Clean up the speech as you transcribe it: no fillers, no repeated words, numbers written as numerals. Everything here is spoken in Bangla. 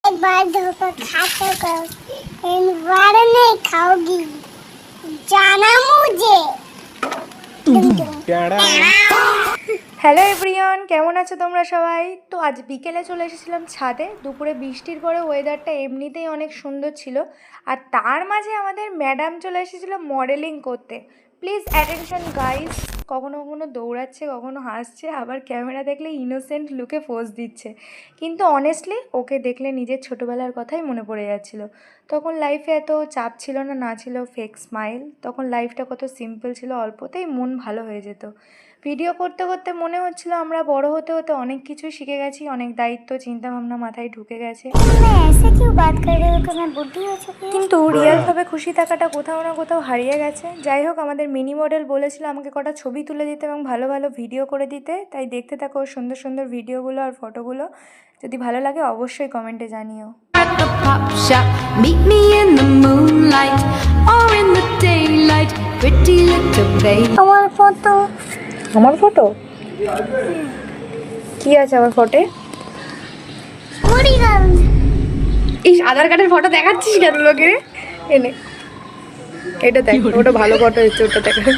एक बार धोखा खाता करो, इन बार नहीं खाओगी, जाना मुझे। হ্যালো এভরিওয়ান, কেমন আছো তোমরা সবাই? তো আজ বিকেলে চলে এসেছিলাম ছাদে। দুপুরে বৃষ্টির পরে ওয়েদারটা এমনিতেই অনেক সুন্দর ছিল, আর তার মাঝে আমাদের ম্যাডাম চলে এসেছিলো মডেলিং করতে। Please attention guys. কখনো কখনো দৌড়াচ্ছে, কখনো হাসছে, আবার ক্যামেরা দেখলে ইনোসেন্ট লুকে পোজ দিচ্ছে। কিন্তু অনেস্টলি ওকে দেখলে নিজের ছোটোবেলার কথাই মনে পড়ে যাচ্ছিলো। তখন লাইফে এত চাপ ছিল না, না ছিল ফেক স্মাইল। তখন লাইফটা কত সিম্পল ছিল, অল্পতেই মন ভালো হয়ে যেত। ভিডিও করতে করতে মনে হচ্ছিল আমরা বড় হতে হতে অনেক কিছুই শিখে গেছি, অনেক দায়িত্ব চিন্তাভাবনা মাথায় ঢুকে গেছে। কিন্তু রিয়েলভাবে খুশি থাকাটা কোথাও না কোথাও হারিয়ে গেছে। যাই হোক, আমাদের মিনি মডেল বলেছিল আমাকে কটা ছবি তুলে দিতে এবং ভালো ভালো ভিডিও করে দিতে, তাই দেখতে থাকো ওর সুন্দর সুন্দর ভিডিওগুলো আর ফটোগুলো। যদি ভালো লাগে অবশ্যই কমেন্টে জানিও। At the pop shop, meet me in the moonlight or in the daylight, pretty little babe. আমার ফটো কি আছে? আমার ফটো এই আধার কার্ডের ফটো দেখাচ্ছিস কেন লোকে? এনে এটা দেখ, ওটা ভালো ফটো এসছে, ওটা দেখা।